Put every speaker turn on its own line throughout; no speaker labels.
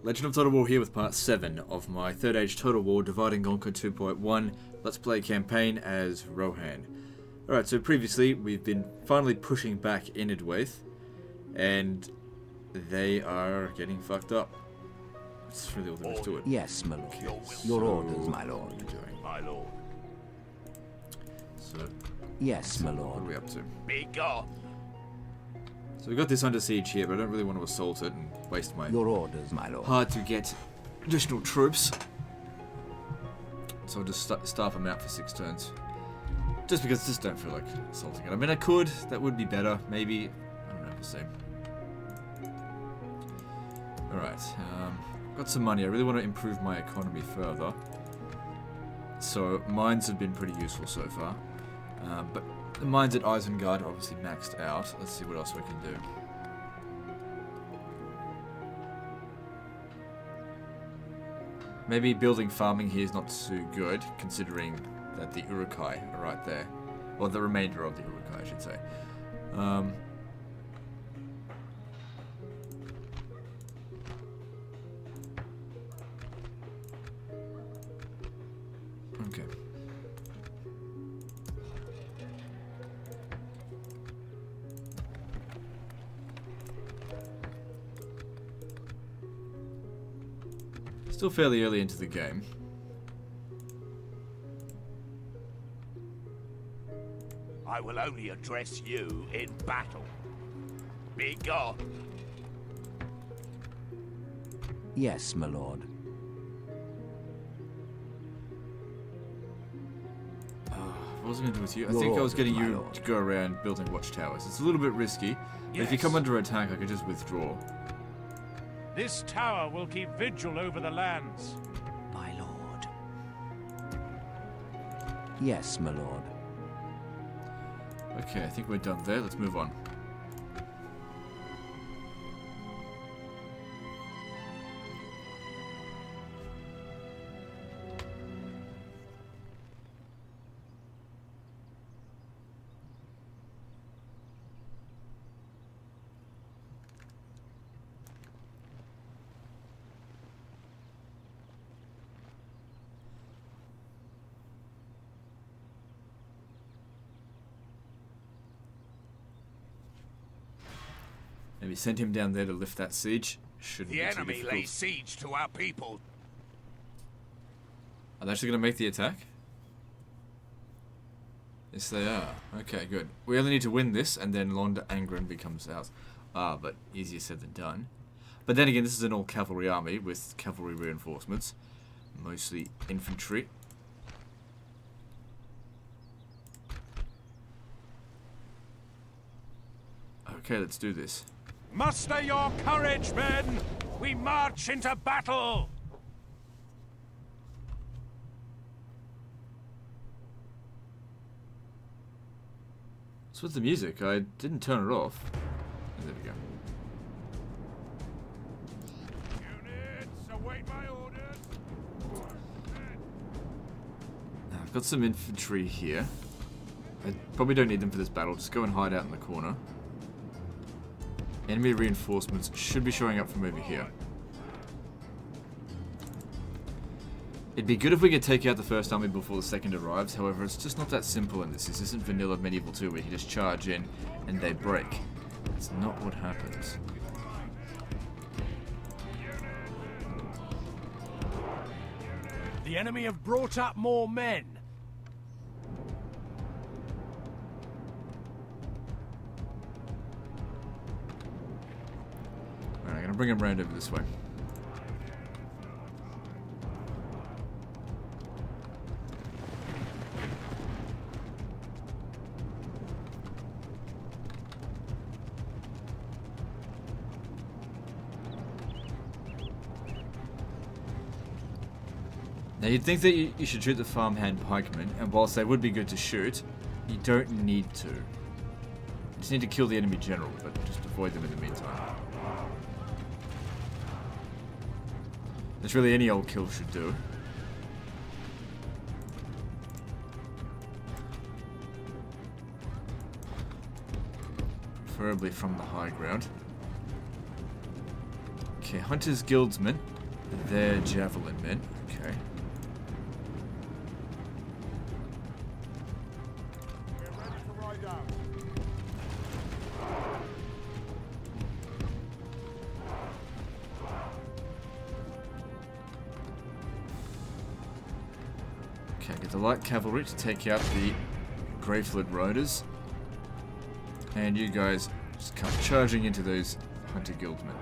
Legend of Total War here with part 7 of my Third Age Total War Divide and Conquer 2.1 Let's Play campaign as Rohan. Alright, so previously we've been finally pushing back in Idwaith, and they are getting fucked up. That's really all there is to it.
Yes, my lord.
Okay,
Your
so
orders, my lord.
What are we doing?
My lord.
So,
Yes, my
what
lord.
are we up to?
Be gone.
So we've got this under siege here, but I don't really want to assault it and waste my
Your orders, my lord.
hard to get additional troops. So I'll just staff them out for 6 turns. Just because I just don't feel like assaulting it. I mean, I could. That would be better. Maybe. I don't know. We'll see. Alright. Got some money. I really want to improve my economy further. So mines have been pretty useful so far. But the mines at Isengard are obviously maxed out. Let's see what else we can do. Maybe building farming here is not too good, considering that the Urukai are right there. Or the remainder of the Urukai, I should say. Okay. Still fairly early into the game.
I will only address you in battle. Be gone.
Yes, my lord.
What was I going to do with you? I
Your
think I was
orders,
getting
my
you
lord.
to go around building watchtowers. It's a little bit risky, but if you
Yes.
come under attack, I could just withdraw.
This tower will keep vigil over the lands.
My lord. Yes, my lord.
Okay, I think we're done there. Let's move on. Maybe send him down there to lift that siege. Shouldn't
The
be too
enemy
difficult.
lays siege to our people.
Are they actually going to make the attack? Yes, they are. Okay, good. We only need to win this, and then Londa Angren becomes ours. But easier said than done. But then again, this is an all-cavalry army with cavalry reinforcements. Mostly infantry. Okay, let's do this.
Muster your courage, men! We march into battle!
What's with the music? I didn't turn it off. Oh, there we go.
Units, await my orders!
Now, I've got some infantry here. I probably don't need them for this battle. Just go and hide out in the corner. Enemy reinforcements should be showing up from over here. It'd be good if we could take out the first army before the second arrives. However, it's just not that simple in this. This isn't vanilla Medieval 2 where you just charge in and they break. It's not what happens.
The enemy have brought up more men.
Alright, I'm going to bring them round over this way. Now you'd think that you should shoot the farmhand pikemen, and whilst they would be good to shoot, you don't need to. You just need to kill the enemy general, but just avoid them in the meantime. That's really any old kill should do. Preferably from the high ground. Okay, Hunter's Guildsmen. They're Javelin men. Okay. Okay, get the light cavalry to take out the Greyflood Riders. And you guys just come charging into those Hunter Guildmen.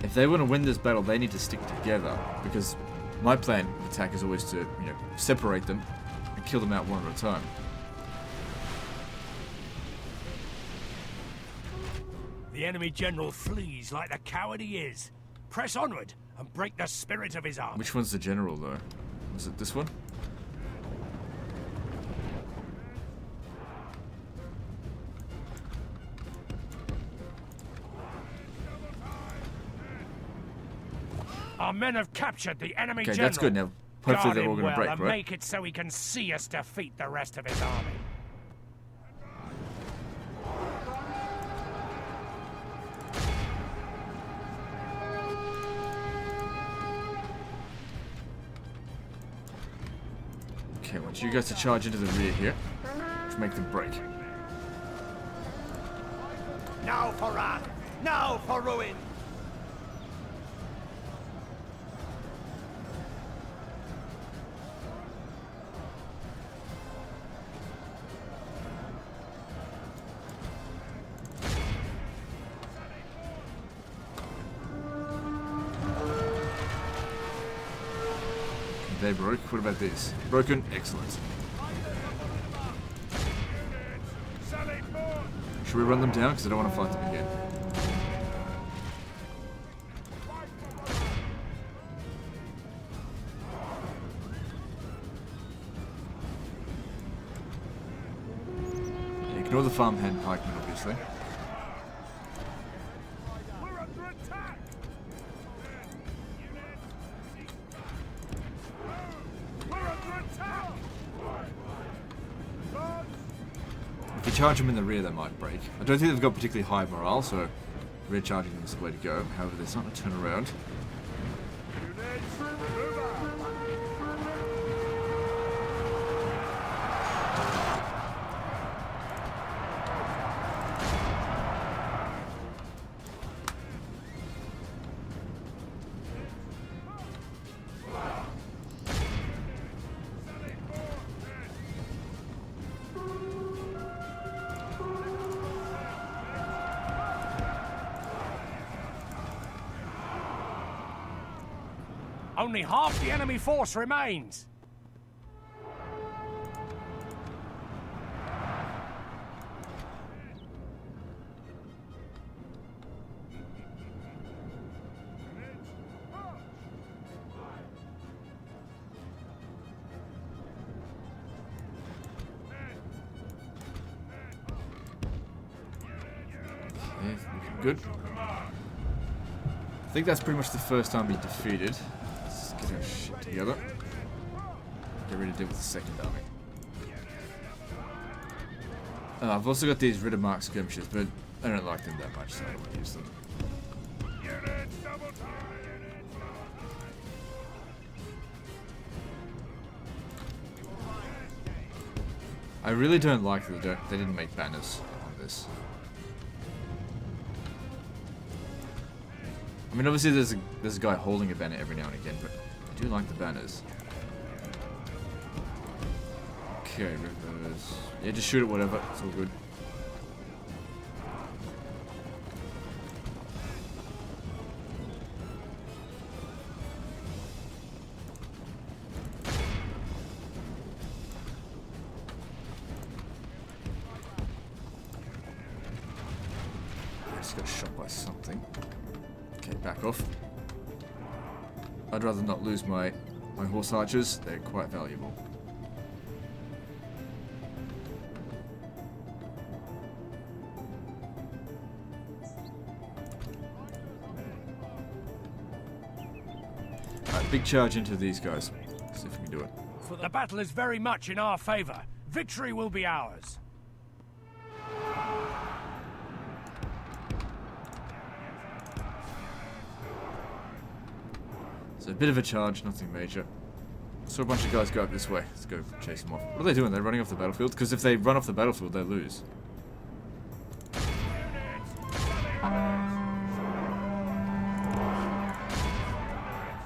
If they want to win this battle, they need to stick together, because my plan of attack is always to, separate them and kill them out one at a time.
The enemy general flees like the coward he is. Press onward and break the spirit of his army.
Which one's the general, though? Was it this one?
Our men have captured the enemy general.
Okay, that's good now. Hopefully
Guard
they're all
him
going to break,
and
right?
make it so he can see us defeat the rest of his army.
Okay, I want you guys to charge into the rear here to make them break.
Now for wrath! Now for ruin!
They broke. What about these? Broken. Excellent. Should we run them down? Because I don't want to fight them again. Ignore the farmhand pikemen, obviously.
We're under attack! We're under attack!
If you charge them in the rear, they might break. I don't think they've got particularly high morale, so rear charging them is the way to go. However, there's not a turn around.
Only half the enemy force remains.
Yeah, looking good. I think that's pretty much the first army defeated. Let's get our shit together. Get ready to deal with the second army. I've also got these Riddermark skirmishers, but I don't like them that much, so I don't want to use them. I really don't like that they didn't make banners on this. I mean, obviously there's a guy holding a banner every now and again, but I do like the banners. Okay, rivers. Yeah, just shoot it, whatever. It's all good. I just got shot by something. Okay, back off. I'd rather not lose my horse archers. They're quite valuable. Alright, big charge into these guys. See if we can do it.
The battle is very much in our favor. Victory will be ours.
So a bit of a charge, nothing major. So a bunch of guys go up this way. Let's go chase them off. What are they doing? They're running off the battlefield? Because if they run off the battlefield, they lose.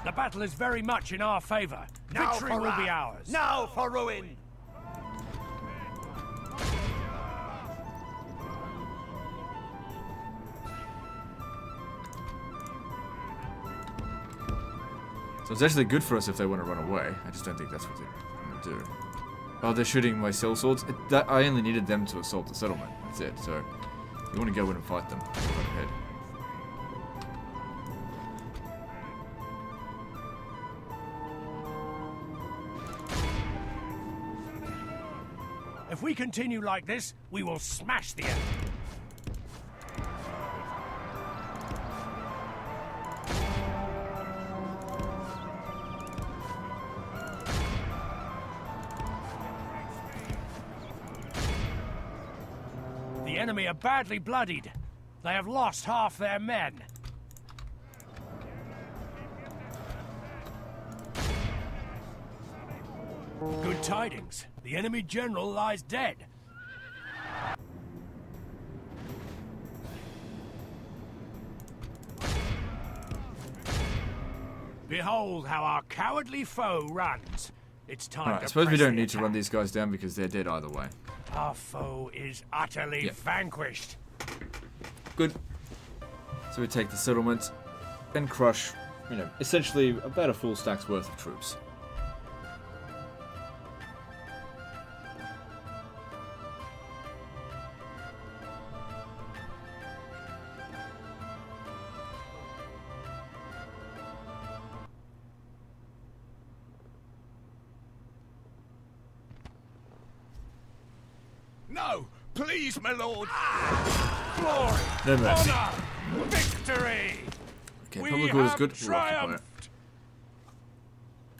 The battle is very much in our favor. Victory will be ours.
Now for ruin!
So it's actually good for us if they want to run away. I just don't think that's what they're going to do. Oh, they're shooting my cell swords. I only needed them to assault the settlement. That's it. So you want to go in and fight them. Go right ahead.
If we continue like this, we will smash the enemy. The enemy are badly bloodied. They have lost half their men. Good tidings. The enemy general lies dead. Behold how our cowardly foe runs. It's time
Alright,
to
I suppose we
press
don't
the
need to run
attack.
these guys down because they're dead either way.
Our foe is utterly
Yep.
vanquished.
Good. So we take the settlement and crush, you know, essentially about a full stack's worth of troops.
No! Please, my lord!
Glory!
No mercy.
Honor! Victory!
Okay,
We
public order's
have
good. We'll occupy it.
triumphed!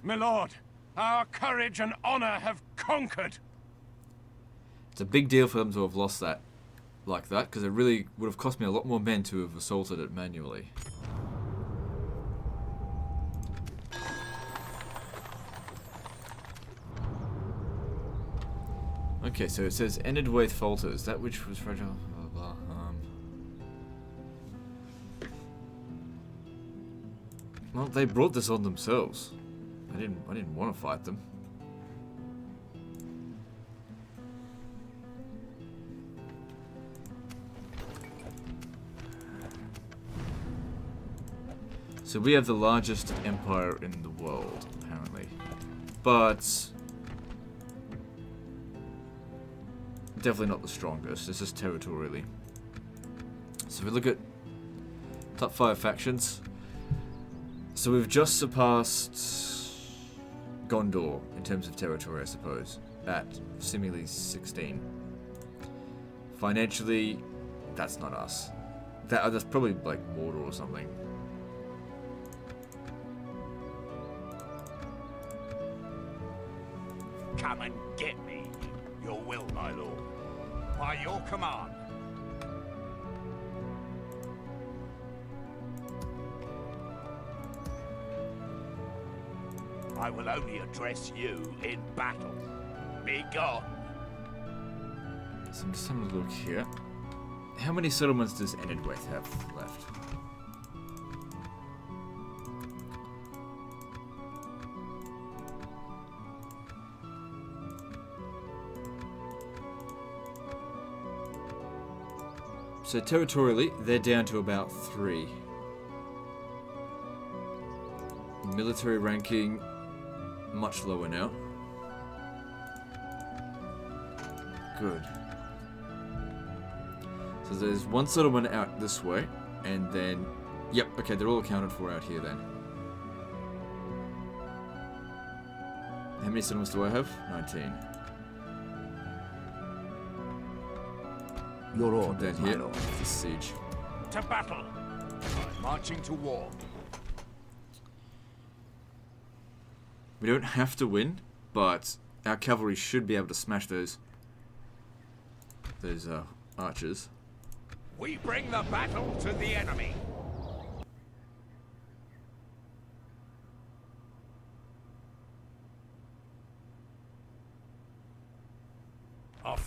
My lord, our courage and honor have conquered.
It's a big deal for them to have lost that like that, because it really would have cost me a lot more men to have assaulted it manually. Okay, so it says Enidwaith falters, that which was fragile, blah blah blah. Well, they brought this on themselves. I didn't want to fight them. So we have the largest empire in the world, apparently. But definitely not the strongest. This is territorially. So if we look at top 5 factions. So we've just surpassed Gondor in terms of territory, I suppose, at seemingly 16. Financially, that's not us. That's probably like Mordor or something.
Come and get me. Your will, my lord. By your command. I will only address you in battle. Be gone.
So I'm just having a look here. How many settlements does Enidwaith have left? So territorially, they're down to about 3. Military ranking, much lower now. Good. So there's one settlement out this way, and then... Yep, okay, they're all accounted for out here then. How many settlements do I have? 19.
Your
Come
orders,
down
my
here,
lord.
this siege.
To battle.
Marching to war.
We don't have to win, but our cavalry should be able to smash those archers.
We bring the battle to the enemy.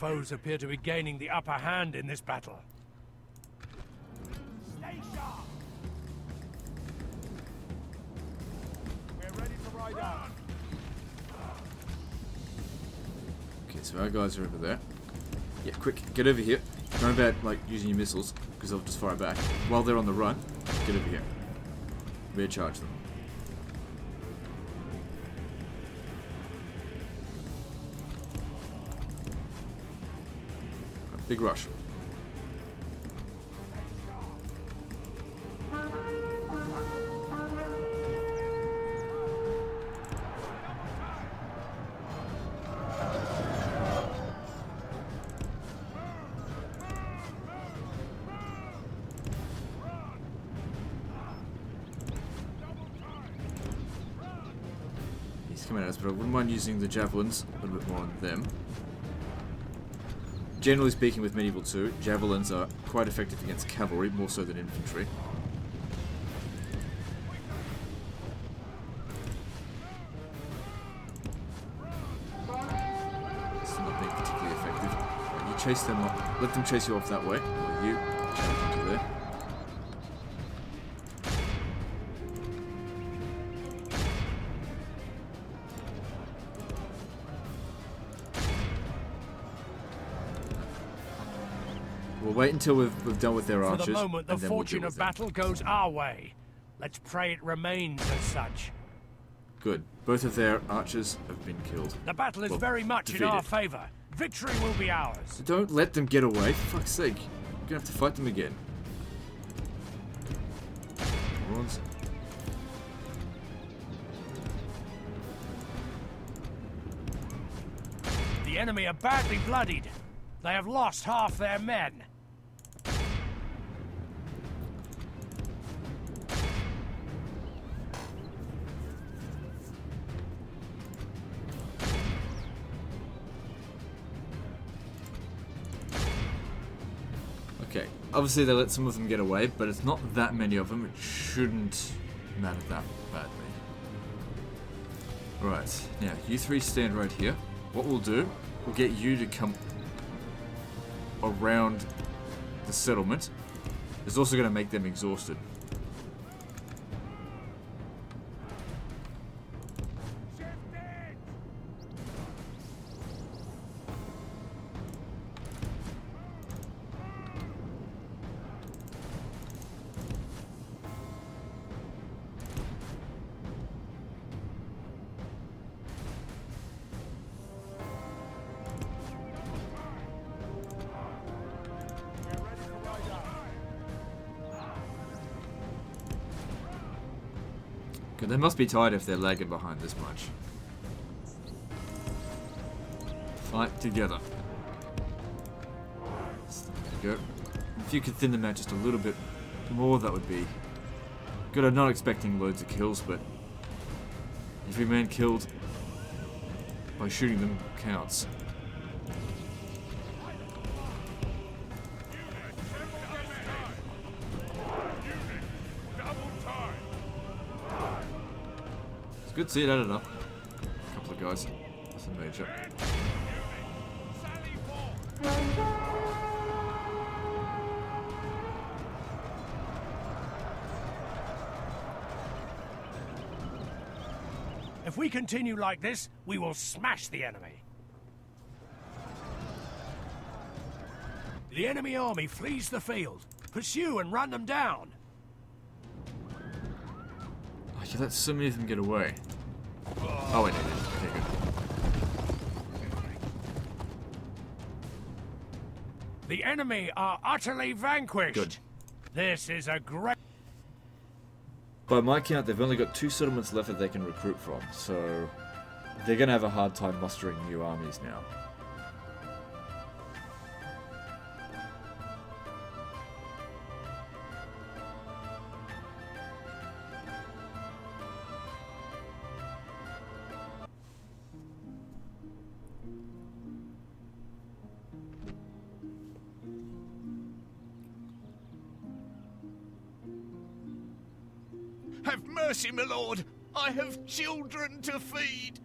foes appear to be gaining the upper hand in this battle. Stay sharp! We're ready to ride out.
Okay, so our guys are over there. Yeah, quick, get over here. Don't worry about, like, using your missiles, because they'll just fire back. While they're on the run, get over here. Rear charge them. Big rush. He's coming at us, but I wouldn't mind using the javelins a little bit more on them. Generally speaking, with Medieval 2, javelins are quite effective against cavalry, more so than infantry. Still not being particularly effective. Right, you chase them off. Let them chase you off that way. Or you charge into there. We'll wait until we've done with their archers.
For the moment, the
and then we'll
fortune
deal
of
with them.
battle goes our way. Let's pray it remains as such.
Good. Both of their archers have been killed.
The battle is
Well,
very much in our
defeated.
favor. Victory will be ours.
So don't let them get away, for fuck's sake. You're gonna have to fight them again. Morons.
The enemy are badly bloodied. They have lost half their men.
Okay, obviously they let some of them get away, but it's not that many of them. It shouldn't matter that badly. Right, now you three stand right here. What we'll do, we'll get you to come around the settlement. It's also going to make them exhausted. Good, they must be tired if they're lagging behind this much. Fight together. There we go. If you could thin them out just a little bit more, that would be good. I'm not expecting loads of kills, but every man killed by shooting them counts. It's good to see it added up. A couple of guys. Nothing major.
If we continue like this, we will smash the enemy. The enemy army flees the field. Pursue and run them down.
Oh, you let so many of them get away. Oh, wait, they didn't. Okay, good.
The enemy are utterly vanquished.
Good.
This is a great...
By my count, they've only got 2 settlements left that they can recruit from, so they're going to have a hard time mustering new armies now.
Have mercy, my lord. I have children to feed.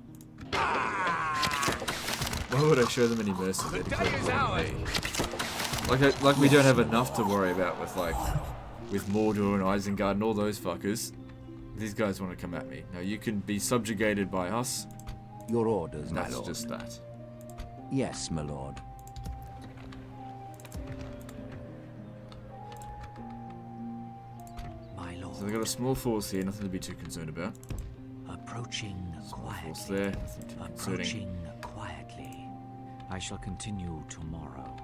Why would I show them any mercy?
The day is ours.
Like we don't have enough to worry about with Mordor and Isengard and all those fuckers. These guys want to come at me. Now you can be subjugated by us.
Your orders, my
That's
lord.
just that.
Yes, my lord.
My lord.
So they've got a small force here, nothing to be too concerned about.
Approaching
Force
quietly.
there, nothing too concerning.
Approaching quietly. I shall continue tomorrow.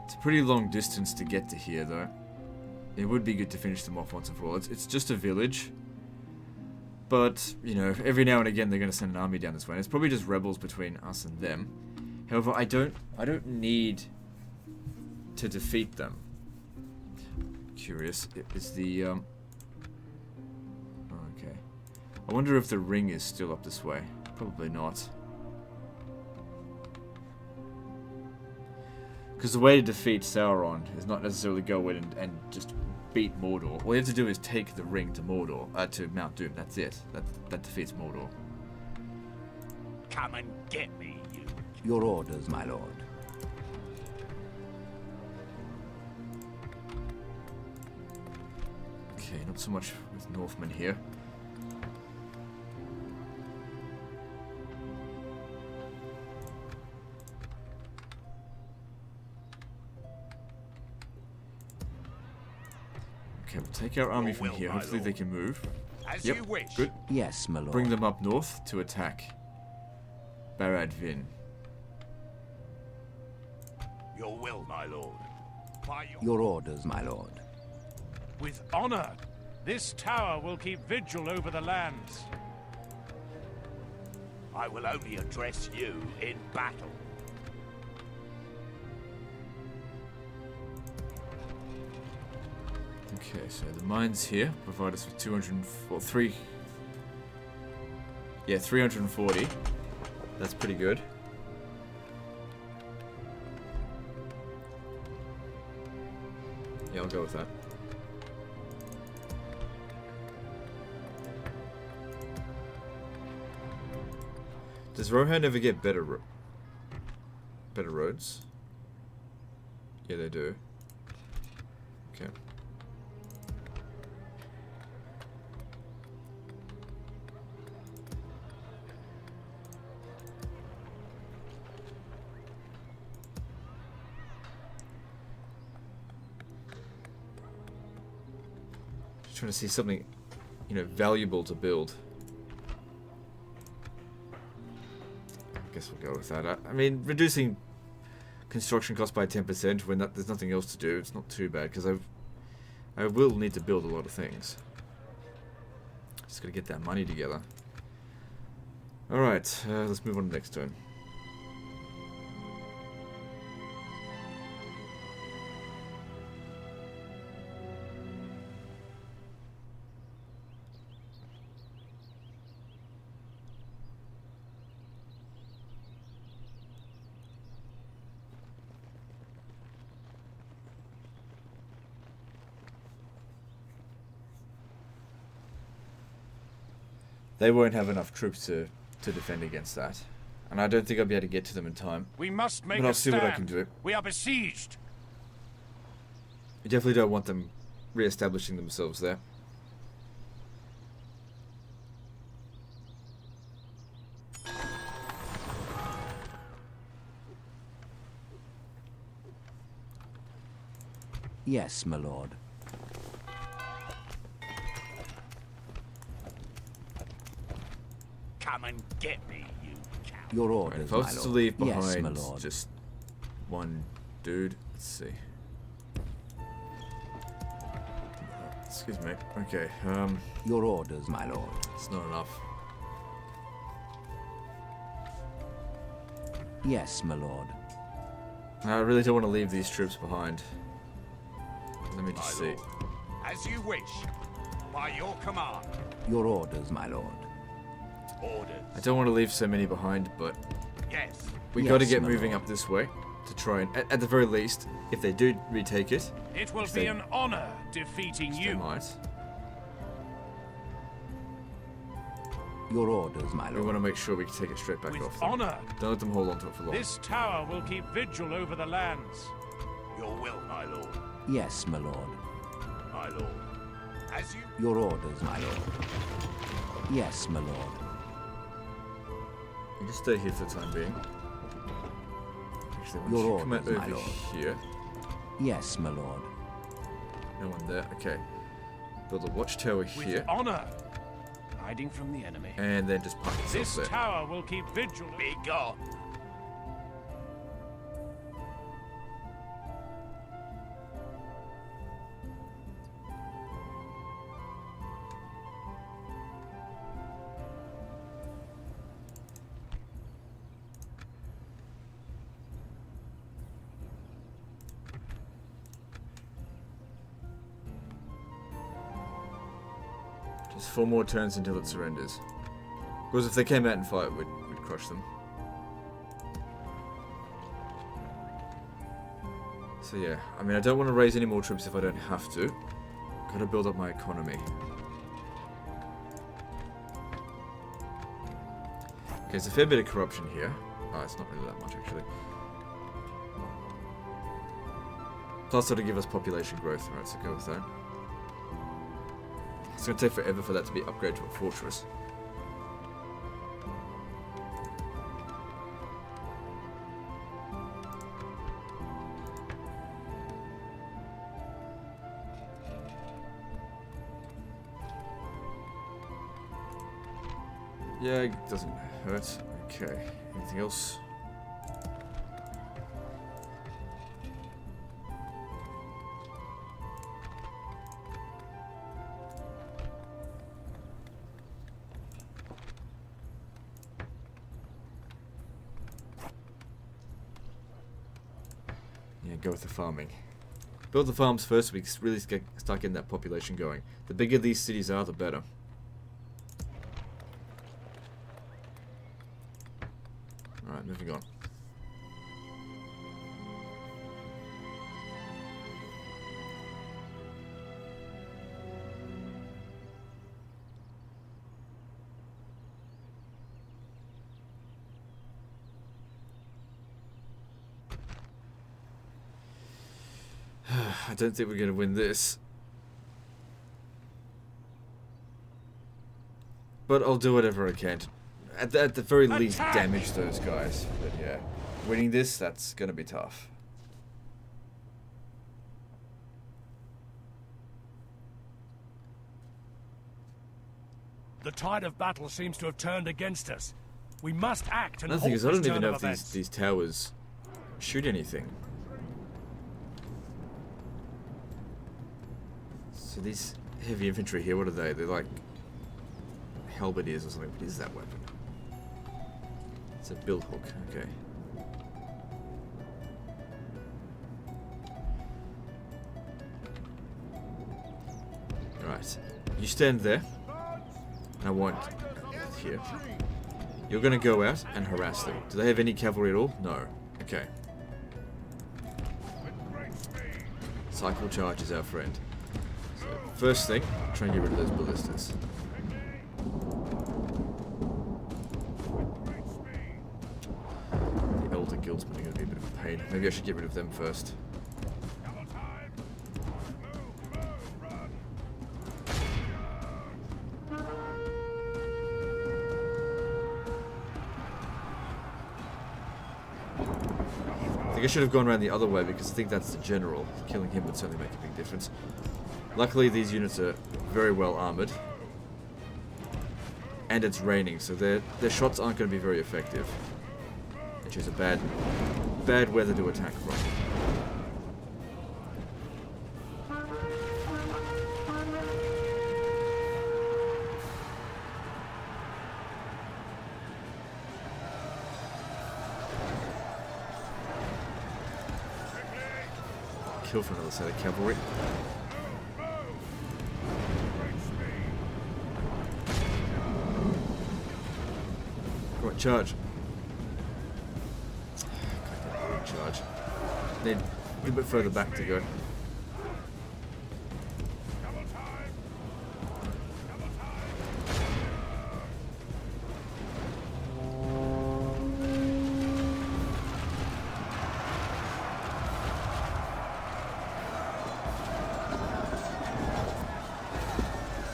It's a pretty long distance to get to here, though. It would be good to finish them off once and for all. It's just a village. But, you know, every now and again they're going to send an army down this way. And it's probably just rebels between us and them. However, I don't need to defeat them. Curious. Is the, okay. I wonder if the ring is still up this way. Probably not. Because the way to defeat Sauron is not necessarily go in and just beat Mordor. All you have to do is take the ring to Mordor, to Mount Doom. That's it. That defeats Mordor.
Come and get me, you.
Your orders, my lord.
Okay, not so much with Northmen here. Okay, we'll take our army from here. Hopefully they can move.
As
Yep,
you wish.
good.
Yes, my lord.
Bring them up north to attack Barad Vin.
Your will, my lord. By
Your orders, my lord.
With honor, this tower will keep vigil over the lands.
I will only address you in battle.
Okay, so the mines here provide us with 340. Yeah, 340. That's pretty good. Yeah, I'll go with that. Does Rohan ever get better roads? Yeah, they do. Okay. Just trying to see something, you know, valuable to build. I guess we'll go with that. I mean, reducing construction costs by 10% when there's nothing else to do, it's not too bad, because I will need to build a lot of things. Just gotta get that money together. Alright, let's move on to the next turn. They won't have enough troops to defend against that. And I don't think I'll be able to get to them in time.
We must make
But
a
I'll see
stand.
what I can do.
We are besieged.
I definitely don't want them re-establishing themselves there.
Yes, my lord.
Come and get me, you coward.
Your
Right,
orders,
if I
my
was to
lord.
leave
Yes, my
behind
lord.
just one dude, let's see. Excuse me. Okay,
Your orders, my lord.
it's not enough.
Yes, my lord.
I really don't want to leave these troops behind. Let me
My
just see.
lord. As you wish. By your command.
Your orders, my lord.
Orders.
I don't want to leave so many behind, but
Yes.
we got to
Yes,
get
my
moving
lord.
up this way to try and, at the very least, if they do retake it,
It will
If
be
they-
an honor defeating
which they
you.
might.
Your orders, my
We
lord.
want to make sure we can take it straight back
With
off them.
honor.
Don't let them hold on to it for long.
This tower will keep vigil over the lands.
Your will, my lord.
Yes, my lord.
My lord. As you...
Your orders, my lord. Yes, my lord.
You just stay here for the time being. Actually,
Your
once you come out
orders, my
over
lord.
here.
Yes, my lord.
No one there. Okay. Build a watchtower
With
here.
honor. Hiding from the enemy.
And then just park itself
This
there.
tower will keep vigil.
Be gone.
Just 4 more turns until it surrenders. Because if they came out and fight, we'd crush them. So yeah, I mean, I don't want to raise any more troops if I don't have to. Gotta build up my economy. Okay, there's a fair bit of corruption here. Oh, it's not really that much, actually. Plus, it'll give us population growth. Alright, so go with that. It's going to take forever for that to be upgraded to a fortress. Yeah, it doesn't hurt. Okay, anything else? Yeah, go with the farming. Build the farms first so we can really start getting that population going. The bigger these cities are, the better. Alright, moving on. I don't think we're going to win this. But I'll do whatever I can to, at the very least, damage those guys. But yeah, winning this, that's going to be tough.
The tide of battle seems to have turned against us. We must act and
Another thing
halt
is, I
this
don't even
turn
know
of
if
events.
these towers shoot anything. So these heavy infantry here, what are they? They're like halberdiers or something. What is that weapon? It's a bill hook. Okay. Right. You stand there. And I want here. You're going to go out and harass them. Do they have any cavalry at all? No. Okay. Cycle charge is our friend. So, first thing, try and get rid of those ballistas. The elder guildsmen are going to be a bit of a pain. Maybe I should get rid of them first. I think I should have gone around the other way because I think that's the general. Killing him would certainly make a big difference. Luckily, these units are very well armored. And it's raining, so their shots aren't going to be very effective. Which is a bad weather to attack from. Kill for another set of cavalry. Right, charge. Charge. Need a little bit further back to go.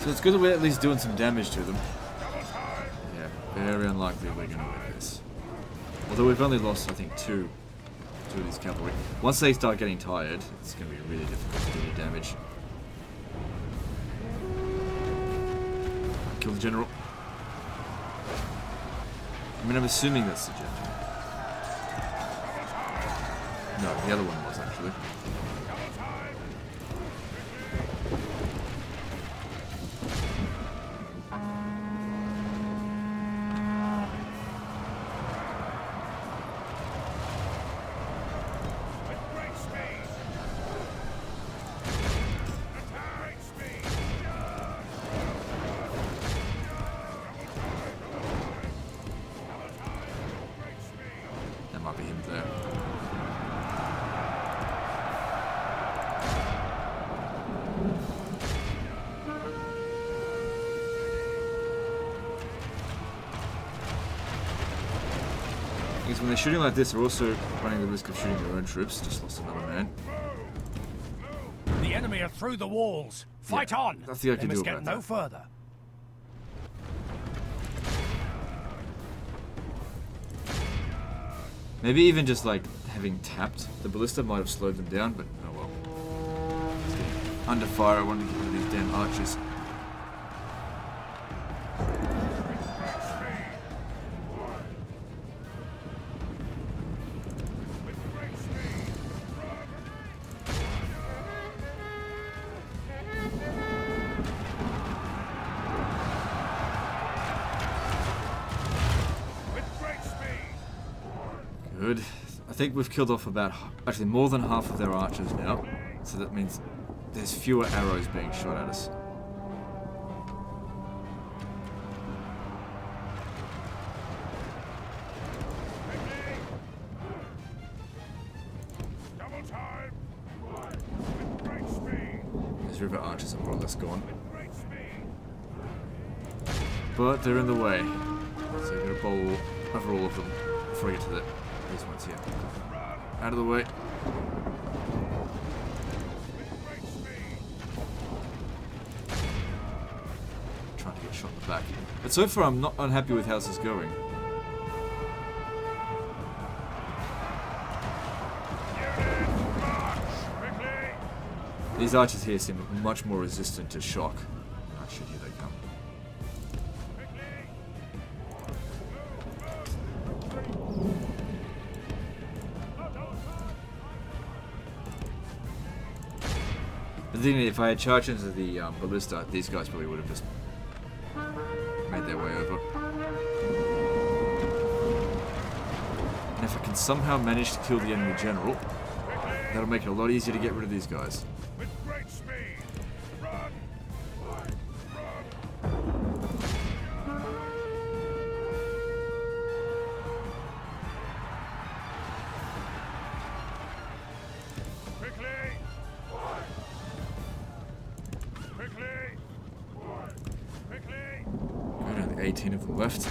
So it's good that we're at least doing some damage to them. Yeah, very unlikely we're going to win this. Although we've only lost, I think, two of these cavalry. Once they start getting tired, it's going to be really difficult to do any damage. Kill the general. I mean, I'm assuming that's the general. No, the other one was actually. That might be him there. Because when they're shooting like this, they're also running the risk of shooting their own troops. Just lost another man.
The enemy are through the walls. Fight on.
That's the I
They
can do
must
about
get no
that.
further.
Maybe even just like having tapped the ballista might have slowed them down, but oh well. It's getting under fire. I wanted to get rid of these damn archers. Good. I think we've killed off about, actually more than half of their archers now. So that means there's fewer arrows being shot at us. These river archers are more or less gone. But they're in the way. So I'm going to bowl over all of them before I get to these ones here. Out of the way. Trying to get shot in the back. But so far I'm not unhappy with how this is going. These archers here seem much more resistant to shock. Oh shit, here they come. The thing is, if I had charged into the ballista, these guys probably would have just made their way over. And if I can somehow manage to kill the enemy general, that'll make it a lot easier to get rid of these guys. Good, only 18 of them left.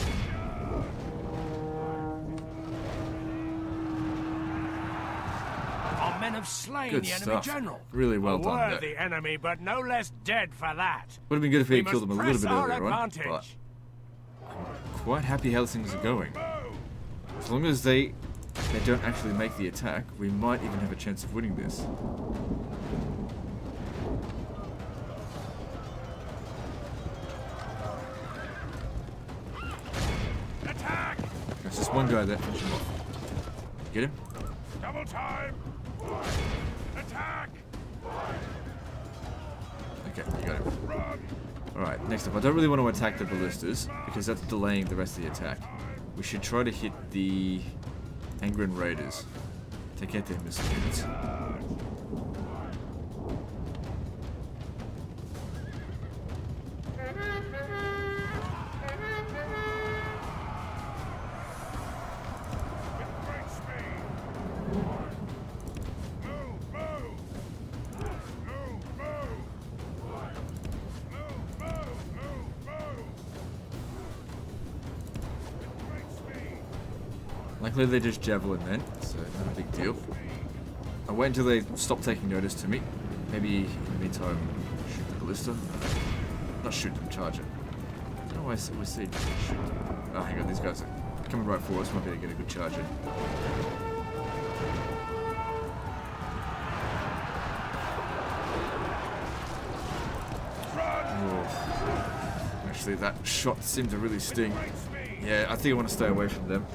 Our men have slain
Good
the enemy
stuff.
general.
Really well
A
done there.
worthy enemy, but no less dead for that.
Would have been good if we had
We
killed them
must
a little
press
bit
our
earlier on,
advantage.
but I'm quite happy how things are going. As long as they don't actually make the attack, we might even have a chance of winning this.
Attack!
There's just one guy there. Finish him off. Get him?
Double time! Attack!
Okay, you got him. Alright, next up. I don't really want to attack the ballistas, because that's delaying the rest of the attack. We should try to hit the Angren Raiders to get their missile units. Luckily they just javelin men, so not a big deal. I'll wait until they stop taking notice to me. Maybe in the meantime shoot the ballista. Not shoot them, charge it. I don't know why we see them shoot them. Oh, hang on, these guys are coming right for us. Might be able to get a good charge in. Oh. Actually, that shot seemed to really sting. Yeah, I think I want to stay away from them.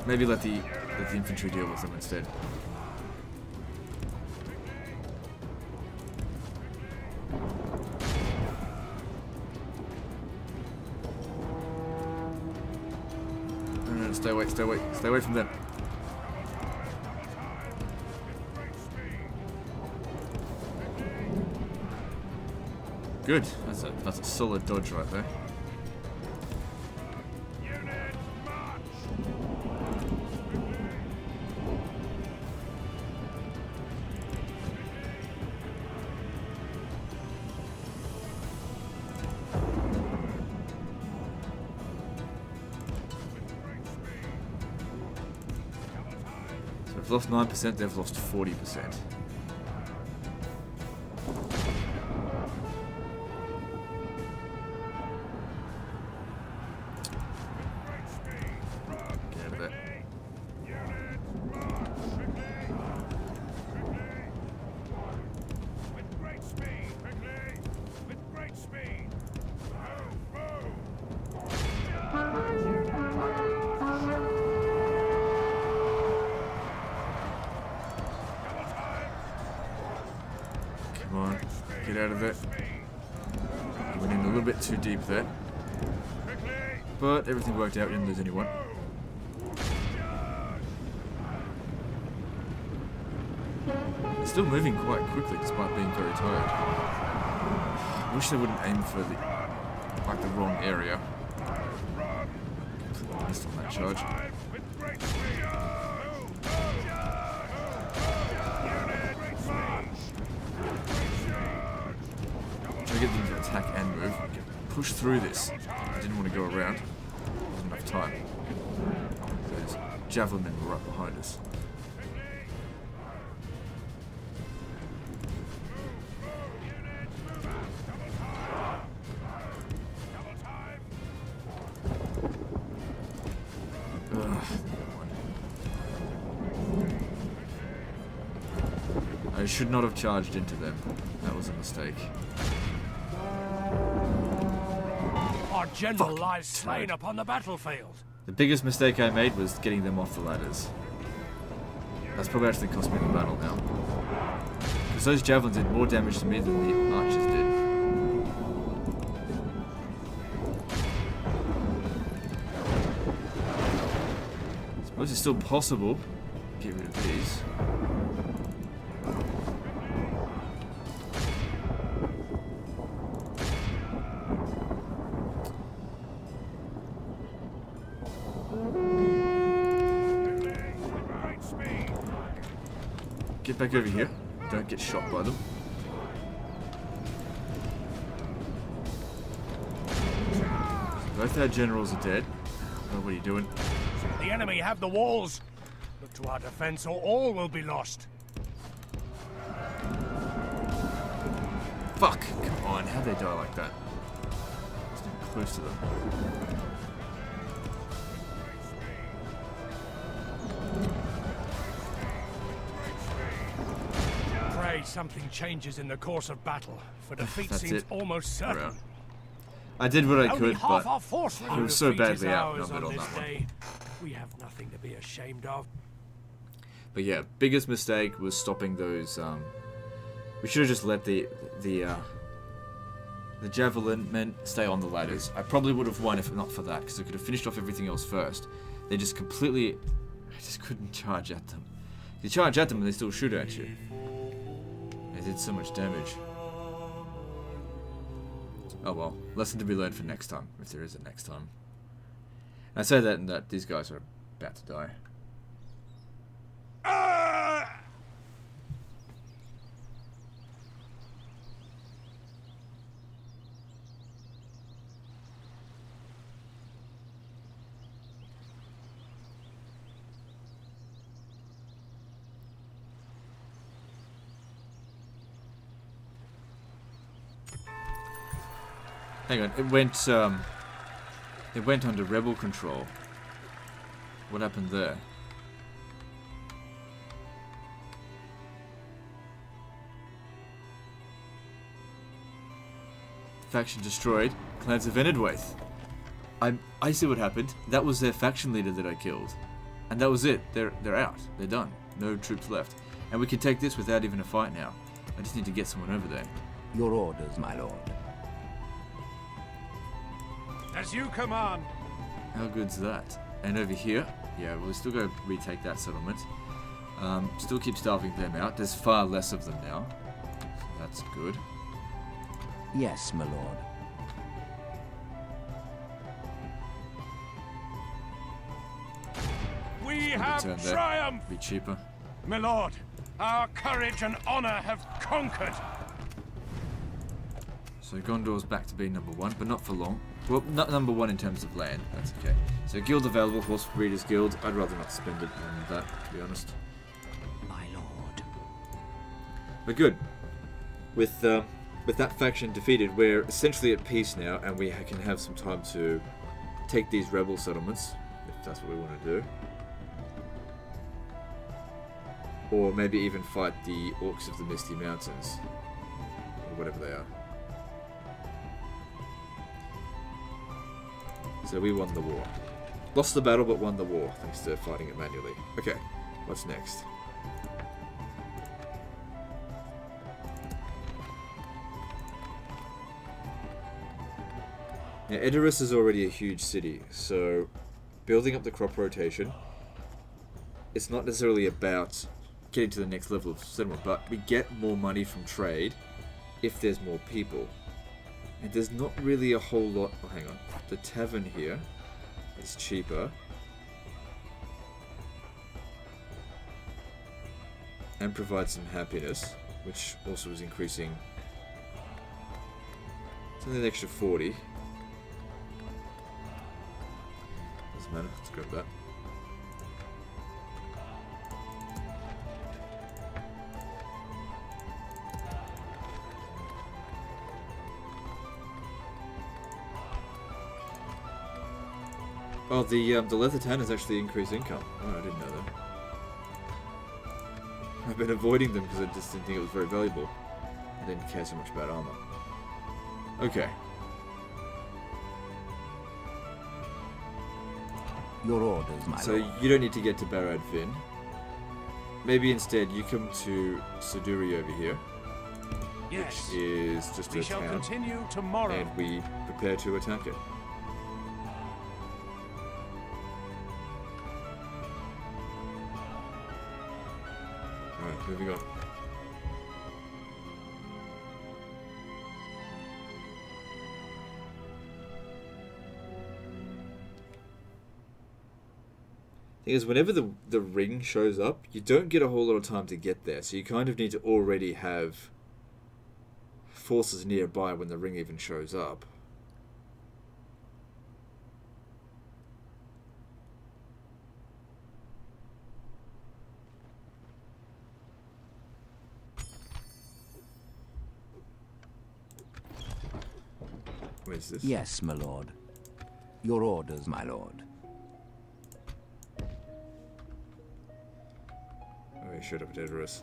Maybe let the infantry deal with them instead. No, stay away, stay away, stay away from them. Good. That's a solid dodge right there. So we've lost 9%, they've lost 40%. Come on, get out of it. You went in a little bit too deep there. But everything worked out, you didn't lose anyone. They're still moving quite quickly despite being very tired. I wish they wouldn't aim for the wrong area. Completely missed on that charge. Try to get them to attack and move. Push through this. I didn't want to go around. There wasn't enough time. Those javelin men were right behind us. I should not have charged into them. That was a mistake.
Our general lies slain upon the battlefield.
The biggest mistake I made was getting them off the ladders. That's probably actually cost me the battle now. Because those javelins did more damage to me than the archers did. I suppose it's still possible to get rid of these. Get back over here. Don't get shot by them. Both our generals are dead. Oh, what are you doing?
The enemy have the walls. Look to our defense or all will be lost.
Fuck! Come on, how'd they die like that? It's too close to them.
Pray something changes in the course of battle, for defeat
That's
seems
it.
almost certain.
Around. I did what I
Only
could,
half
but
our force
it was so badly
ours
outnumbered on
this
that one.
day. We have nothing to be ashamed of.
But yeah, biggest mistake was stopping those. We should have just let the javelin men stay on the ladders. I probably would have won if not for that, because I could have finished off everything else first. They just completely. I just couldn't charge at them. You charge at them and they still shoot at you. They did so much damage. Oh well, lesson to be learned for next time, if there is a next time. I say that and that these guys are about to die. Hang on, it went under rebel control. What happened there? Faction destroyed. Clans of Enedwaith. I see what happened. That was their faction leader that I killed. And that was it. They're out. They're done. No troops left. And we can take this without even a fight now. I just need to get someone over there.
Your orders, my lord.
As you command.
How good's that? And over here, yeah, we'll still go retake that settlement. Still keep starving them out. There's far less of them now. So that's good.
Yes, my lord.
We
Turn
have
there.
triumphed,
Be cheaper.
my lord. Our courage and honor have conquered.
So Gondor's back to being number 1, but not for long. Well, not number 1 in terms of land. That's okay. So guild available, Horse Breeders Guild. I'd rather not spend it on that, to be honest.
My lord.
But good. With that faction defeated, we're essentially at peace now, and we can have some time to take these rebel settlements, if that's what we want to do. Or maybe even fight the Orcs of the Misty Mountains, or whatever they are. So we won the war. Lost the battle, but won the war, thanks to fighting it manually. Okay, what's next? Now, Edoras is already a huge city, so building up the crop rotation, it's not necessarily about getting to the next level of settlement, but we get more money from trade if there's more people. And there's not really a whole lot... Oh, hang on. The tavern here is cheaper. And provides some happiness, which also is increasing. It's only an extra 40. Doesn't matter, let's grab that. Oh, the leather tan has actually increased income. Oh, I didn't know that. I've been avoiding them because I just didn't think it was very valuable. I didn't care so much about armor. Okay.
Your orders, my
So
lord.
you don't need to get to Barad Finn. Maybe instead you come to Siduri over here,
Yes.
which is just
We
a
shall
town,
continue tomorrow.
and we prepare to attack it. Alright, moving on. Thing is, whenever the ring shows up, you don't get a whole lot of time to get there, so you kind of need to already have forces nearby when the ring even shows up. Where's this?
Yes, my lord. Your orders, my lord.
Oh, he showed up at Edoras.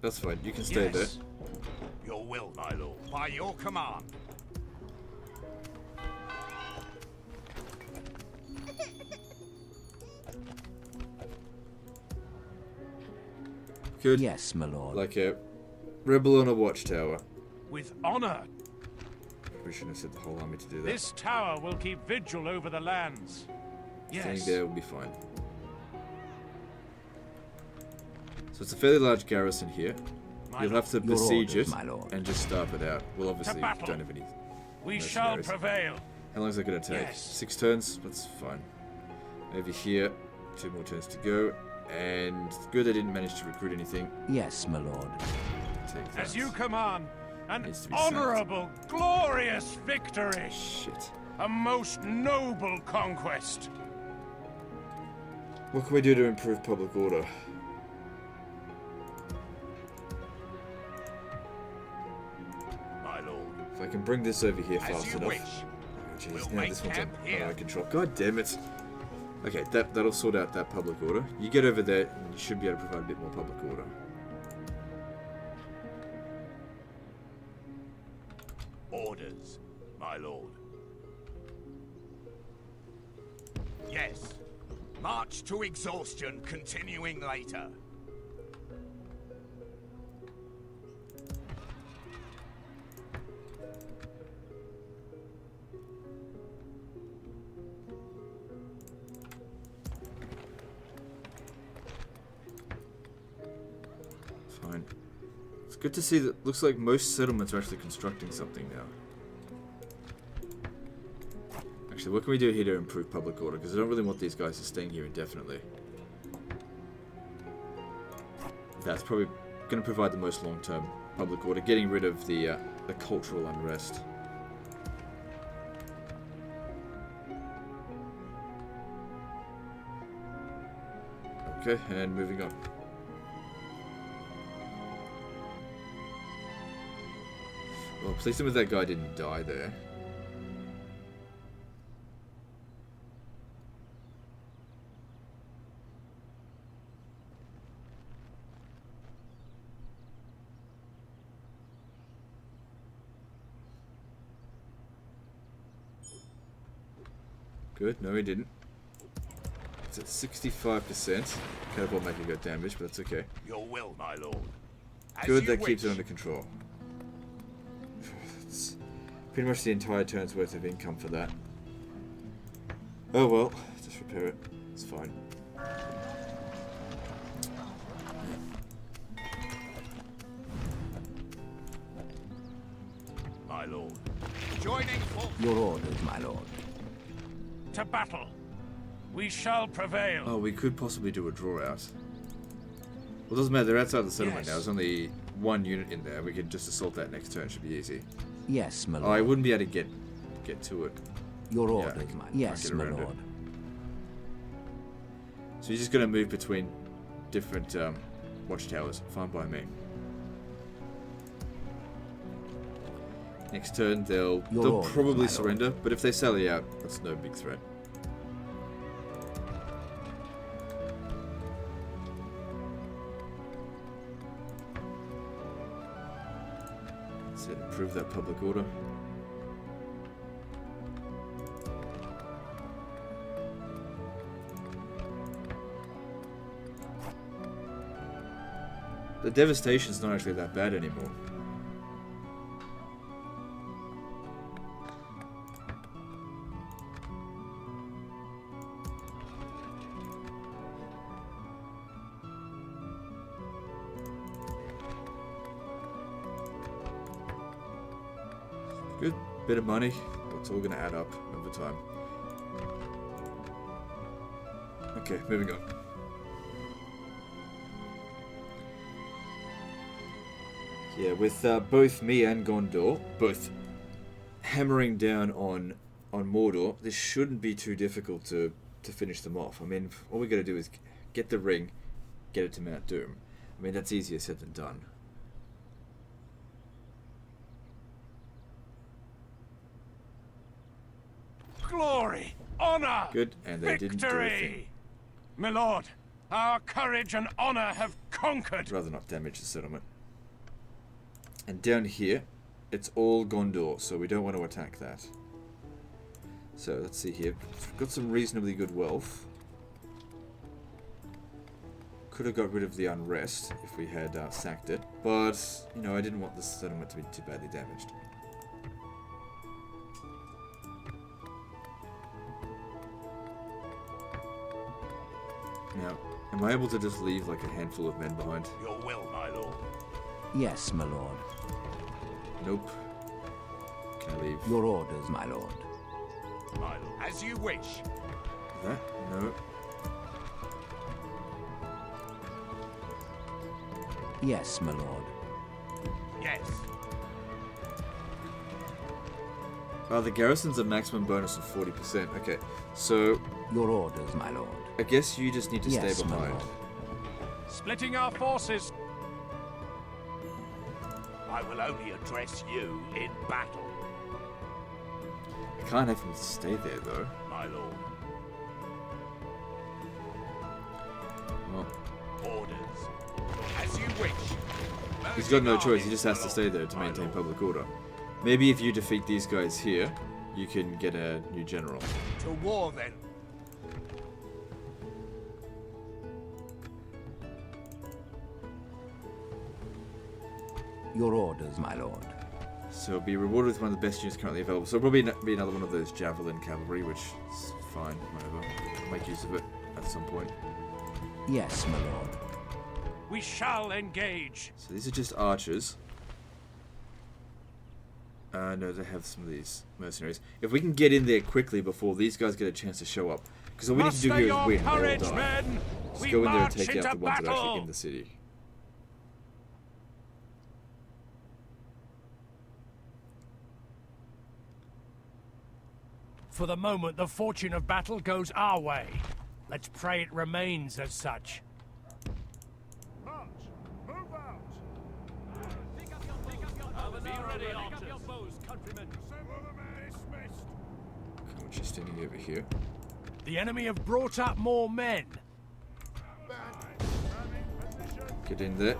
That's fine, you can stay there.
Yes. Your will, my lord. By your command.
Good.
Yes, my lord.
Like a rebel on a watchtower.
With honor,
We shouldn't have sent the whole army to do that.
this tower will keep vigil over the lands.
Staying
Yes.
there will be fine. So it's a fairly large garrison here.
My
You'll
lord.
have to
Your
besiege
orders,
it
my lord.
and just starve it out. Well, obviously,
battle.
you don't have any.
We shall
mercenaries.
prevail.
How long is that going to take?
Yes.
6 turns? That's fine. Over here, 2 more turns to go. And good, I didn't manage to recruit anything.
Yes, my lord.
Take that.
As you command, an
Needs to be sacked.
honorable, glorious victory.
Shit.
A most noble conquest.
What can we do to improve public order?
My lord.
If I can bring this over here
As
fast
you
enough.
wish.
Oh, jeez,
We'll
now
make
this one's
camp
on
here.
my control. God damn it. Okay, that'll sort out that public order. You get over there, and you should be able to provide a bit more public order.
Orders, my lord. Yes. March to exhaustion, continuing later.
Fine. It's good to see that looks like most settlements are actually constructing something now. Actually, what can we do here to improve public order? Because I don't really want these guys to staying here indefinitely. That's probably going to provide the most long-term public order, getting rid of the cultural unrest. Okay, and moving on. Well, please tell me that guy didn't die there. Good, no he didn't. It's at 65%. Can't avoid making good damage, but that's okay.
Your will, my lord. As
Good,
you
that keeps it
wish.
under control. It's pretty much the entire turn's worth of income for that. Oh well, just repair it. It's fine.
My lord. Joining force.
Your orders, my lord.
To battle. We shall prevail.
Oh, we could possibly do a draw out. Well, it doesn't matter, they're outside the settlement
Yes.
now. There's only one unit in there. We could just assault that next turn, should be easy.
Yes, my
Oh,
lord.
I wouldn't be able to get to it.
Your
Yeah, I
orders,
can-
my
can't
yes,
get
my
around it.
lord.
So you're just gonna move between different watchtowers. Fine by me. Next turn they'll
Your orders,
probably
my lord.
surrender, but if they sally out, that's no big threat. That's it. Improve that public order. The devastation's not actually that bad anymore. Good bit of money, but it's all going to add up over time. Okay, moving on. Yeah, with both me and Gondor, both hammering down on Mordor, this shouldn't be too difficult to finish them off. I mean, all we got to do is get the ring, get it to Mount Doom. I mean, that's easier said than done.
Glory, honor,
Good, and they didn't do a thing.
victory. My lord, our courage and honor have conquered.
I'd rather not damage the settlement. And down here, it's all Gondor, so we don't want to attack that. So let's see here. We've got some reasonably good wealth. Could have got rid of the unrest if we had sacked it, but you know I didn't want the settlement to be too badly damaged. Now, am I able to just leave like a handful of men behind?
Your will, my lord.
Yes, my lord.
Nope. Can I leave
Your orders, my lord.
My lord. As you wish.
that? No.
Yes, my lord.
Yes.
Oh, the garrison's a maximum bonus of 40%. Okay, so
Your orders, my lord.
I guess you just need to
Yes,
stay
my
behind.
lord.
Splitting our forces.
I will only address you in battle,
I can't have him stay there though.
my lord.
Well,
Orders. As you wish.
he's got no
Merging
choice. He just has
armies,
to stay there to
my
maintain
lord.
public order. Maybe if you defeat these guys here, you can get a new general.
To war then.
Your orders, my lord.
So be rewarded with one of the best units currently available. So probably be another one of those javelin cavalry, which is fine, whatever. I'll make use of it at some point.
Yes, my lord.
We shall engage.
So these are just archers. No, they have some of these mercenaries. If we can get in there quickly before these guys get a chance to show up, because all we need to do
Muster
here
your
is win. They all
courage,
die.
men.
Just
We
go in there and
march
take out
into
the ones that are actually
battle.
in the city.
For the moment, the fortune of battle goes our way. Let's pray it remains as such.
March. Move out.
Okay, we're just standing over here.
The enemy have brought up more men.
Get in there.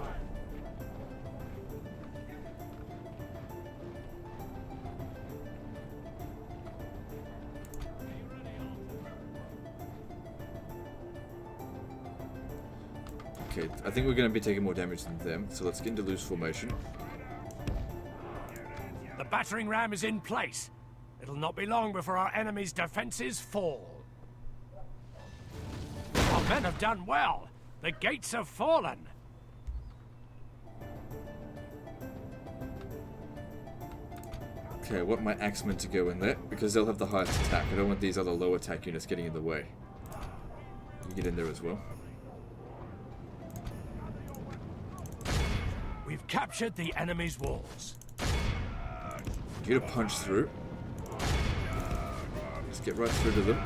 Okay, I think we're going to be taking more damage than them, so let's get into loose formation.
The battering ram is in place. It'll not be long before our enemy's defenses fall. Our men have done well. The gates have fallen.
Okay, I want my axemen to go in there, because they'll have the highest attack. I don't want these other low attack units getting in the way. You get in there as well.
We've captured the enemy's walls.
You gotta punch through. Just get right through to them.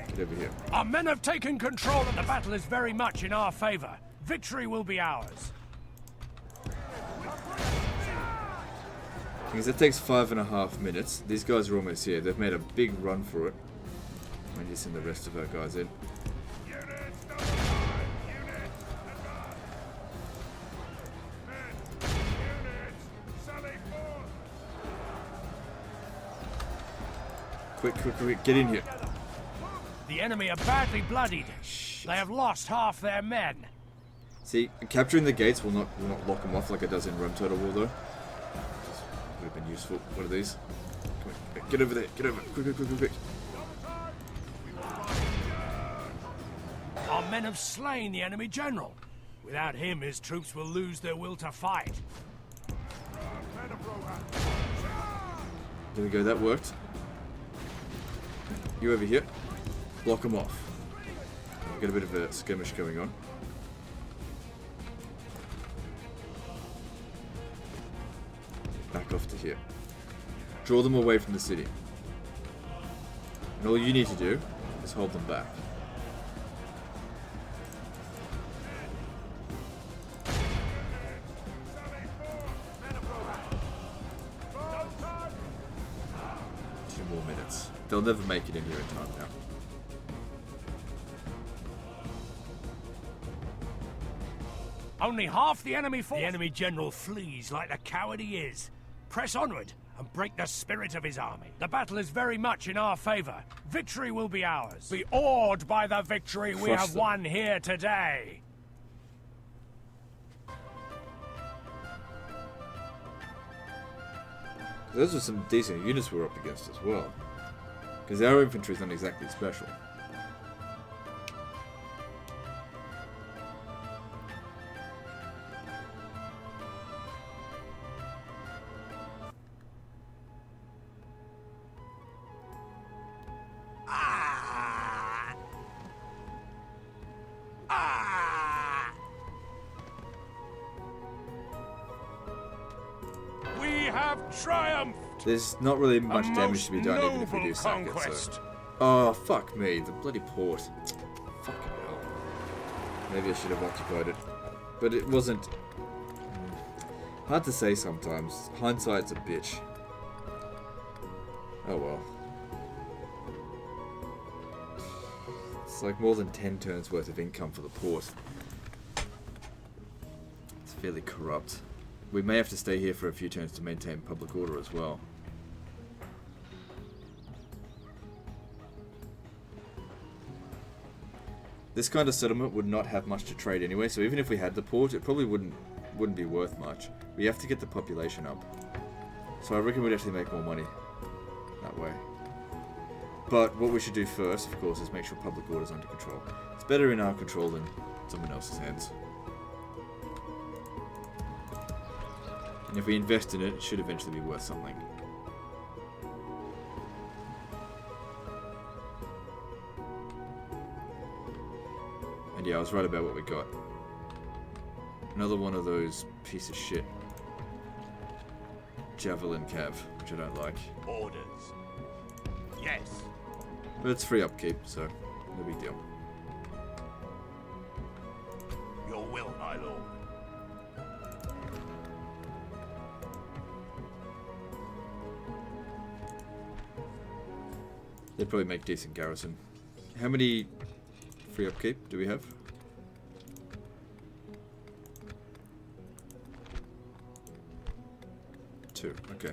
Get over here.
Our men have taken control and the battle is very much in our favor. Victory will be ours.
Because it takes 5.5 minutes. These guys are almost here. They've made a big run for it. I need to send the rest of our guys in. Quick, quick, quick, get in here.
The enemy are badly bloodied. They have lost half their men.
See, capturing the gates will not lock them off like it does in Rome Total War, though. Just would have been useful. What are these? Come on, get over there. Get over. Quick, quick, quick, quick, quick.
Our men have slain the enemy general. Without him, his troops will lose their will to fight.
There we go. That worked. You over here. Block them off. We've got a bit of a skirmish going on. Back off to here. Draw them away from the city. And all you need to do is hold them back. Two more minutes. They'll never make it in here in time now.
Only half the enemy force. The enemy general flees like the coward he is. Press onward and break the spirit of his army. The battle is very much in our favor. Victory will be ours. Be awed by the victory we
Crush
have
them.
won here today.
Those are some decent units we're up against as well. Because our infantry is not exactly special.
Ah! Ah!
We have triumphed.
There's not really much
A
damage to be done even if we
noble
do sack it,
conquest.
so... Oh, fuck me. The bloody port. Fucking hell. Maybe I should have occupied it. But it wasn't Hard to say sometimes. Hindsight's a bitch. Oh well. It's like more than 10 turns worth of income for the port. It's fairly corrupt. We may have to stay here for a few turns to maintain public order as well. This kind of settlement would not have much to trade anyway, so even if we had the port, it probably wouldn't be worth much. We have to get the population up. So I reckon we'd actually make more money that way. But what we should do first, of course, is make sure public order is under control. It's better in our control than someone else's hands. And if we invest in it, it should eventually be worth something. And yeah, I was right about what we got. Another one of those piece of shit javelin cav, which I don't like.
Orders. Yes.
But it's free upkeep, so no big deal.
Your will, my lord.
They'd probably make decent garrison. How many free upkeep do we have? 2, okay.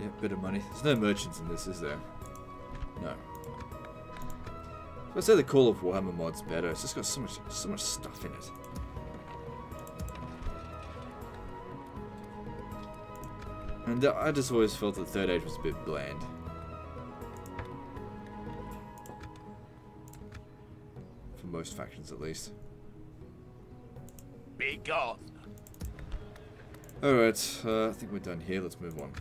Yeah, bit of money. There's no merchants in this, is there? No. I'd say the Call of Warhammer mod's better. It's just got so much stuff in it. And I just always felt that Third Age was a bit bland. For most factions, at least.
Be gone.
Alright, I think we're done here. Let's move on.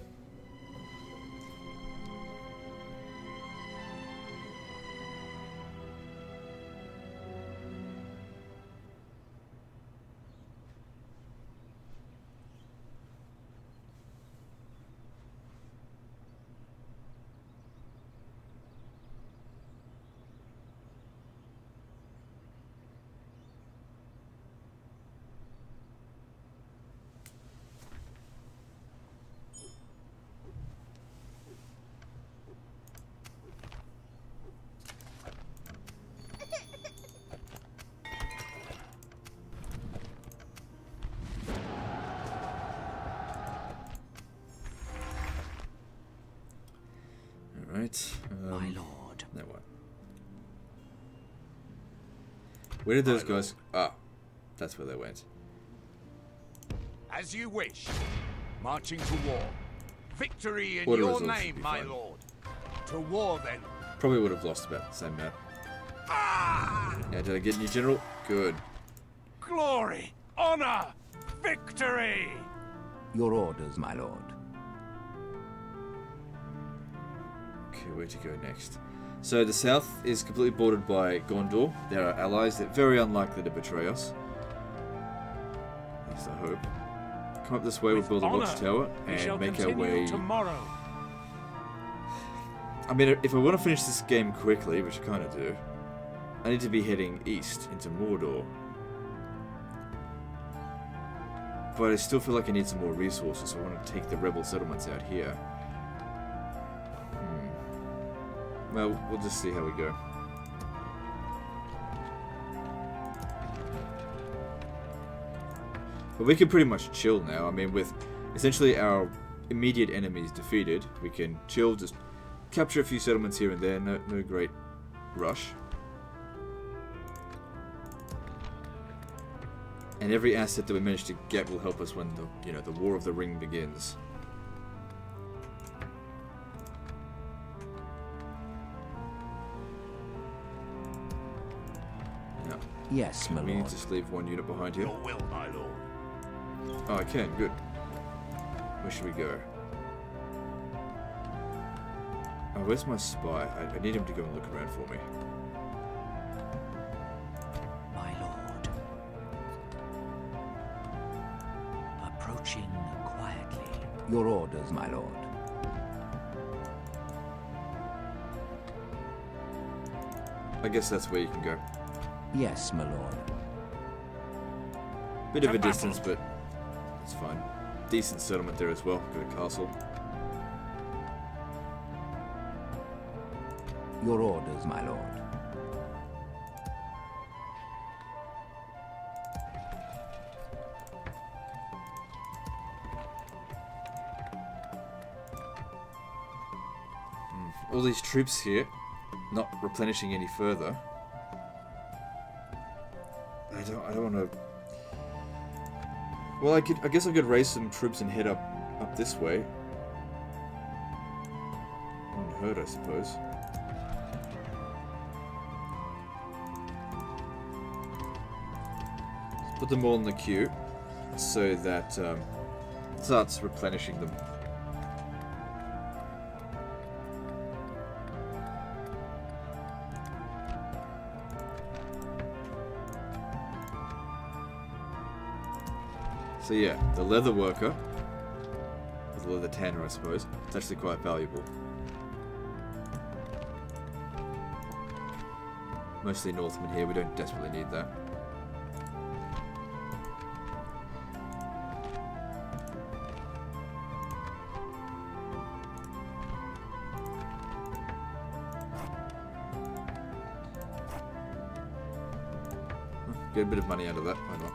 Alright.
My lord.
Now what? Where did those guys... Ah, that's where they went.
As you wish. Marching to war. Victory in
Order
your
results should
name,
be
my
fine.
lord. To war, then.
Probably would have lost about the same amount.
Ah!
Yeah, did I get new general? Good.
Glory, honor, victory!
Your orders, my lord.
Okay, where to go next? So the south is completely bordered by Gondor. They're our allies. They're very unlikely to betray us. At least I hope. Come up this way, we'll build a
honor,
watchtower
we shall
and make our
continue
way...
tomorrow.
I mean, if I want to finish this game quickly, which I kind of do, I need to be heading east into Mordor. But I still feel like I need some more resources, so I want to take the rebel settlements out here. Well, we'll just see how we go. But we can pretty much chill now. I mean, with essentially our immediate enemies defeated, we can chill, just capture a few settlements here and there. No great rush. And every asset that we manage to get will help us when the War of the Ring begins. No.
Yes, my
We need
lord.
to just leave one unit behind here.
Your will, my lord.
Oh, I can. Good. Where should we go? Oh, where's my spy? I need him to go and look around for me.
My lord. approaching quietly.
Your orders, my lord.
I guess that's where you can go.
Yes, my lord.
Bit of a
To battle.
distance, but it's fine. Decent settlement there as well. Got a castle.
Your orders, my lord.
All these troops here, not replenishing any further. I don't want to. Well, I guess I could raise some troops and head up this way. Wouldn't hurt, I suppose. Let's put them all in the queue, so that it starts replenishing them. So yeah, the leather worker, or the leather tanner I suppose, it's actually quite valuable. Mostly Northmen here, we don't desperately need that. Get a bit of money out of that, why not?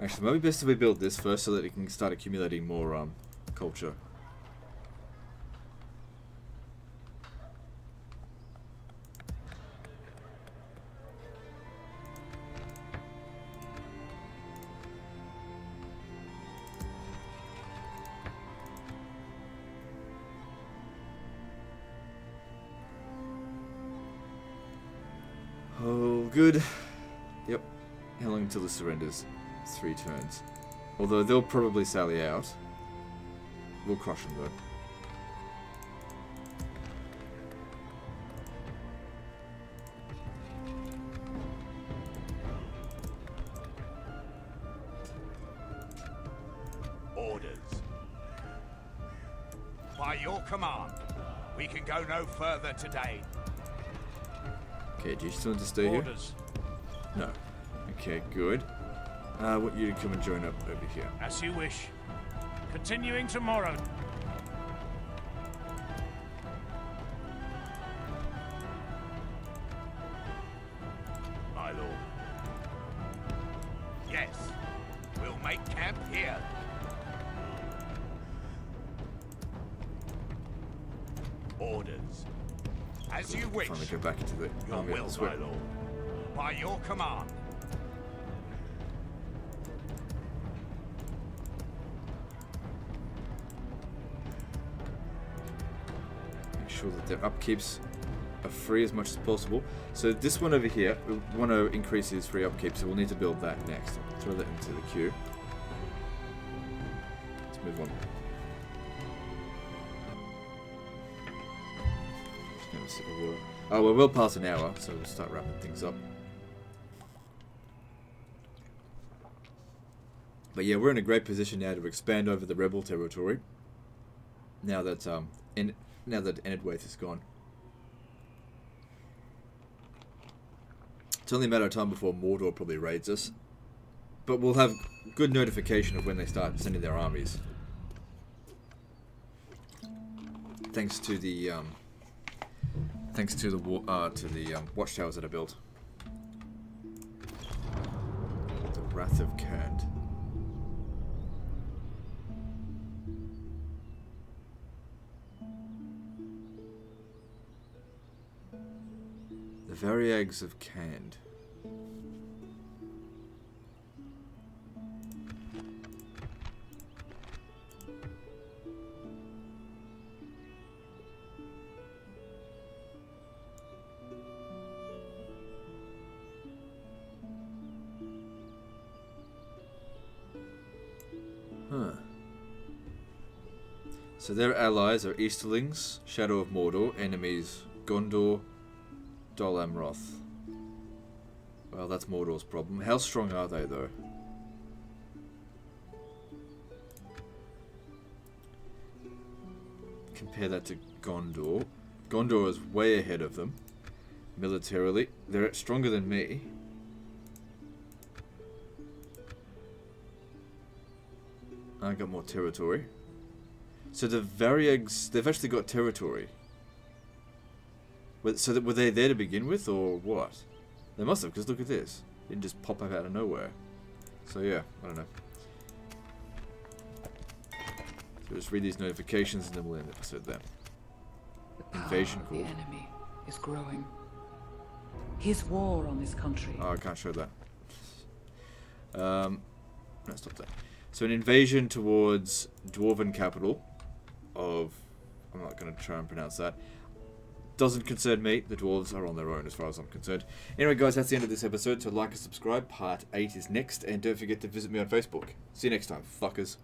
Actually, maybe best if we build this first so that we can start accumulating more culture. Oh, good. Yep. How long until this surrenders? 3 turns. Although they'll probably sally out. We'll crush them though.
Orders. By your command, we can go no further today.
Okay, do you still want to stay here?
Orders.
No. Okay, good. I want you to come and join up over here.
As you wish. Continuing tomorrow.
My lord. Yes, we'll make camp here. Orders. As you wish.
Finally go back into the
Your
army
will,
this
my
way.
lord. By your command.
Make sure that their upkeeps are free as much as possible. So this one over here, we want to increase his free upkeep, so we'll need to build that next. Throw that into the queue. Let's move on. Just gonna sip of water. Oh, we're well past an hour, so we'll start wrapping things up. But yeah, we're in a great position now to expand over the rebel territory. Now that Enedwaith is gone. It's only a matter of time before Mordor probably raids us. But we'll have good notification of when they start sending their armies. Thanks to the watchtowers that are built. The Wrath of Khand. The very eggs of Khand. So their allies are Easterlings, Shadow of Mordor, enemies Gondor, Dol Amroth. Well, that's Mordor's problem. How strong are they, though? Compare that to Gondor. Gondor is way ahead of them. Militarily. They're stronger than me. I got more territory. So the Variegs, they've actually got territory. So were they there to begin with, or what? They must have, because look at this. It didn't just pop up out of nowhere. So yeah, I don't know. So just read these notifications and then we'll end the episode there. Invasion call.
The enemy is growing. His war on this country.
Oh, I can't show that. No, stop that. So an invasion towards Dwarven capital of... I'm not going to try and pronounce that. Doesn't concern me. The dwarves are on their own as far as I'm concerned. Anyway, guys, that's the end of this episode. So like and subscribe. Part 8 is next. And don't forget to visit me on Facebook. See you next time, fuckers.